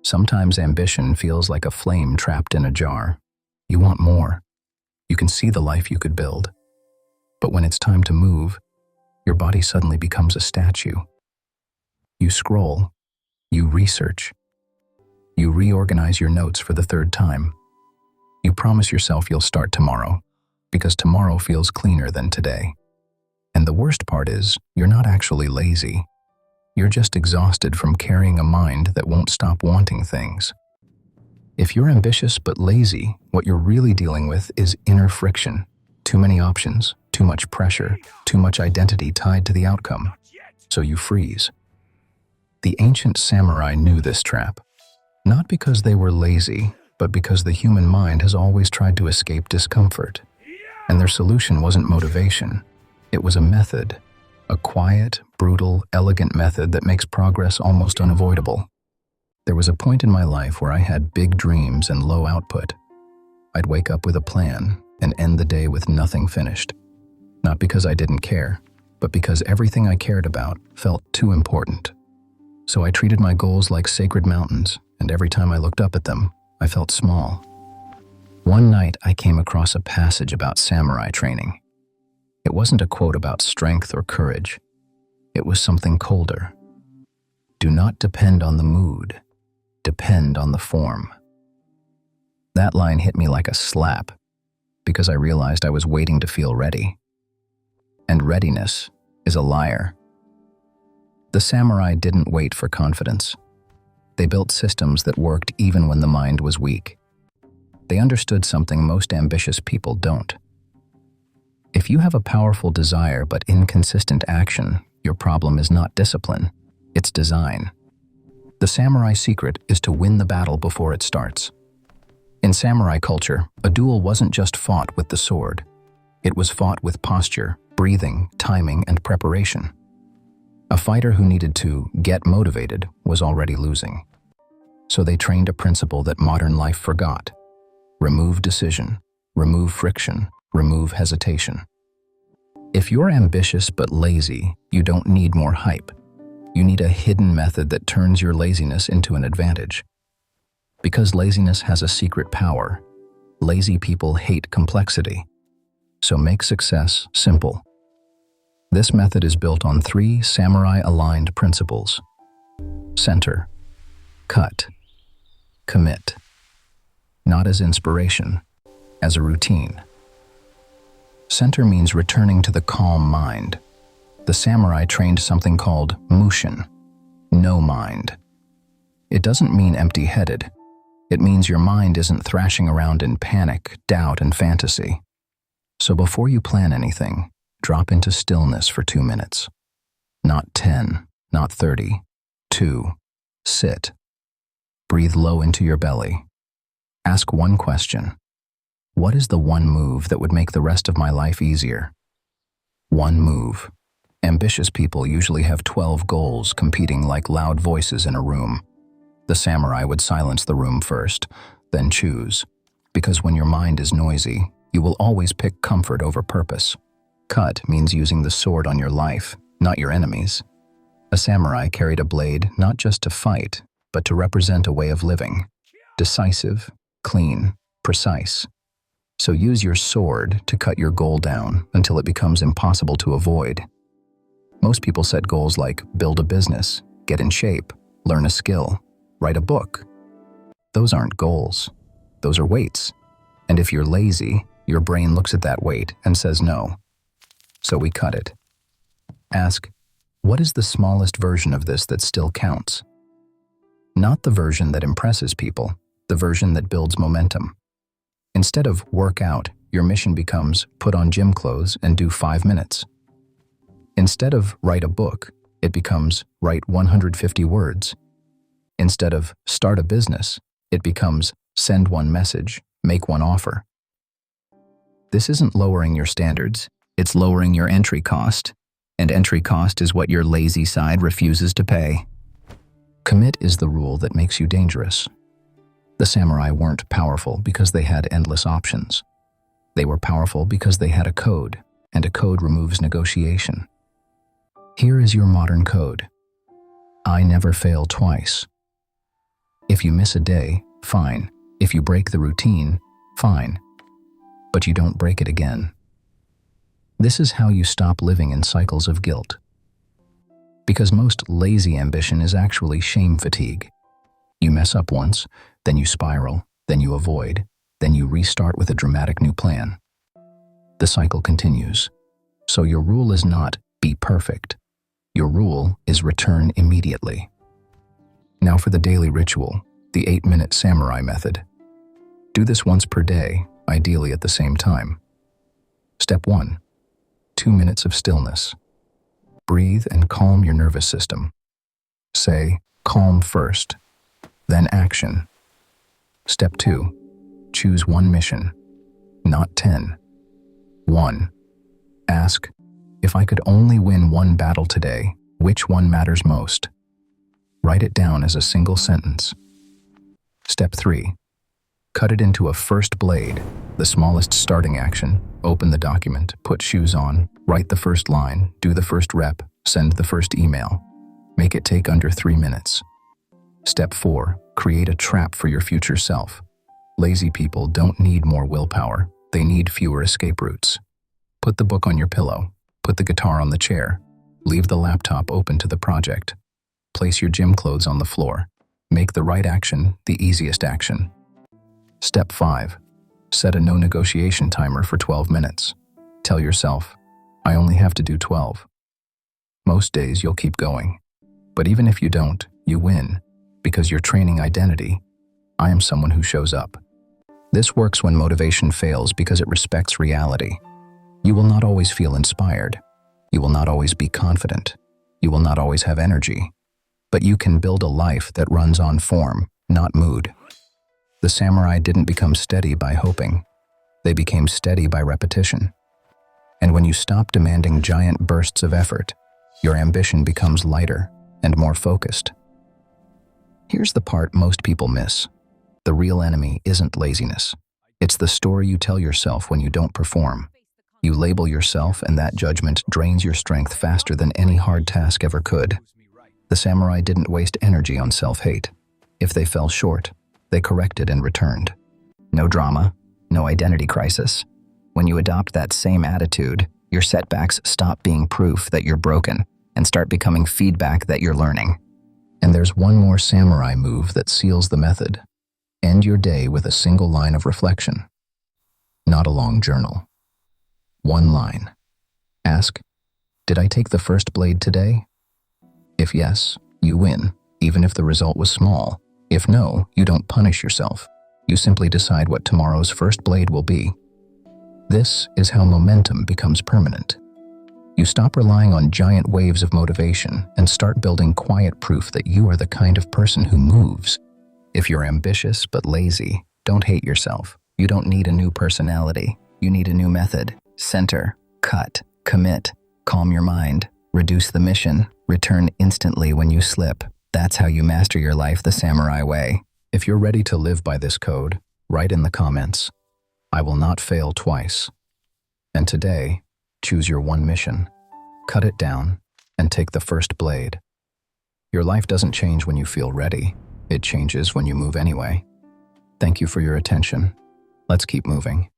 Sometimes ambition feels like a flame trapped in a jar. You want more. You can see the life you could build. But when it's time to move, your body suddenly becomes a statue. You scroll. You research. You reorganize your notes for the third time. You promise yourself you'll start tomorrow, because tomorrow feels cleaner than today. And the worst part is, you're not actually lazy. You're just exhausted from carrying a mind that won't stop wanting things. If you're ambitious but lazy, what you're really dealing with is inner friction. Too many options, too much pressure, too much identity tied to the outcome. So you freeze. The ancient samurai knew this trap. Not because they were lazy, but because the human mind has always tried to escape discomfort. And their solution wasn't motivation. It was a method. A quiet, brutal, elegant method that makes progress almost unavoidable. There was a point in my life where I had big dreams and low output. I'd wake up with a plan and end the day with nothing finished. Not because I didn't care, but because everything I cared about felt too important. So I treated my goals like sacred mountains, and every time I looked up at them, I felt small. One night I came across a passage about samurai training. It wasn't a quote about strength or courage. It was something colder. Do not depend on the mood. Depend on the form. That line hit me like a slap, because I realized I was waiting to feel ready. And readiness is a liar. The samurai didn't wait for confidence. They built systems that worked even when the mind was weak. They understood something most ambitious people don't. If you have a powerful desire but inconsistent action, your problem is not discipline, it's design. The samurai secret is to win the battle before it starts. In samurai culture, a duel wasn't just fought with the sword. It was fought with posture, breathing, timing, and preparation. A fighter who needed to get motivated was already losing. So they trained a principle that modern life forgot. Remove decision, remove friction, remove hesitation. If you're ambitious but lazy, you don't need more hype. You need a hidden method that turns your laziness into an advantage. Because laziness has a secret power, lazy people hate complexity. So make success simple. This method is built on 3 samurai-aligned principles. Center, cut, commit. Not as inspiration, as a routine. Center means returning to the calm mind. The samurai trained something called mushin, no mind. It doesn't mean empty-headed. It means your mind isn't thrashing around in panic, doubt, and fantasy. So before you plan anything, drop into stillness for 2 minutes. Not 10, not 30. 2. Sit. Breathe low into your belly. Ask one question. What is the one move that would make the rest of my life easier? One move. Ambitious people usually have 12 goals competing like loud voices in a room. The samurai would silence the room first, then choose. Because when your mind is noisy, you will always pick comfort over purpose. Cut means using the sword on your life, not your enemies. A samurai carried a blade not just to fight, but to represent a way of living. Decisive, clean, precise. So use your sword to cut your goal down until it becomes impossible to avoid. Most people set goals like build a business, get in shape, learn a skill, write a book. Those aren't goals. Those are weights. And if you're lazy, your brain looks at that weight and says no. So we cut it. Ask, what is the smallest version of this that still counts? Not the version that impresses people, the version that builds momentum. Instead of work out, your mission becomes put on gym clothes and do 5 minutes. Instead of write a book, it becomes write 150 words. Instead of start a business, it becomes send one message, make one offer. This isn't lowering your standards, it's lowering your entry cost. And entry cost is what your lazy side refuses to pay. Commit is the rule that makes you dangerous. The samurai weren't powerful because they had endless options. They were powerful because they had a code, and a code removes negotiation. Here is your modern code. I never fail twice. If you miss a day, fine. If you break the routine, fine. But you don't break it again. This is how you stop living in cycles of guilt. Because most lazy ambition is actually shame fatigue. You mess up once, then you spiral, then you avoid, then you restart with a dramatic new plan. The cycle continues. So your rule is not be perfect. Your rule is return immediately. Now for the daily ritual, the 8-minute samurai method. Do this once per day, ideally at the same time. Step 1. 2 minutes of stillness. Breathe and calm your nervous system. Say, calm first, then action. Step 2. Choose one mission, not 10. 1. Ask, if I could only win one battle today, which one matters most? Write it down as a single sentence. Step 3. Cut it into a first blade, the smallest starting action. Open the document, put shoes on, write the first line, do the first rep, send the first email. Make it take under 3 minutes. Step 4. Create a trap for your future self. Lazy people don't need more willpower. They need fewer escape routes. Put the book on your pillow. Put the guitar on the chair. Leave the laptop open to the project. Place your gym clothes on the floor. Make the right action the easiest action. Step 5. Set a no negotiation timer for 12 minutes. Tell yourself, I only have to do 12. Most days you'll keep going. But even if you don't, you win, because you're training identity. I am someone who shows up. This works when motivation fails because it respects reality. You will not always feel inspired. You will not always be confident. You will not always have energy. But you can build a life that runs on form, not mood. The samurai didn't become steady by hoping. They became steady by repetition. And when you stop demanding giant bursts of effort, your ambition becomes lighter and more focused. Here's the part most people miss. The real enemy isn't laziness. It's the story you tell yourself when you don't perform. You label yourself, and that judgment drains your strength faster than any hard task ever could. The samurai didn't waste energy on self-hate. If they fell short, they corrected and returned. No drama, no identity crisis. When you adopt that same attitude, your setbacks stop being proof that you're broken and start becoming feedback that you're learning. And there's one more samurai move that seals the method. End your day with a single line of reflection. Not a long journal. One line. Ask, did I take the first blade today? If yes, you win, even if the result was small. If no, you don't punish yourself. You simply decide what tomorrow's first blade will be. This is how momentum becomes permanent. You stop relying on giant waves of motivation and start building quiet proof that you are the kind of person who moves. If you're ambitious but lazy, don't hate yourself. You don't need a new personality. You need a new method. Center, cut, commit, calm your mind, reduce the mission, return instantly when you slip. That's how you master your life the samurai way. If you're ready to live by this code, write in the comments, I will not fail twice. And today, choose your one mission, cut it down, and take the first blade. Your life doesn't change when you feel ready. It changes when you move anyway. Thank you for your attention. Let's keep moving.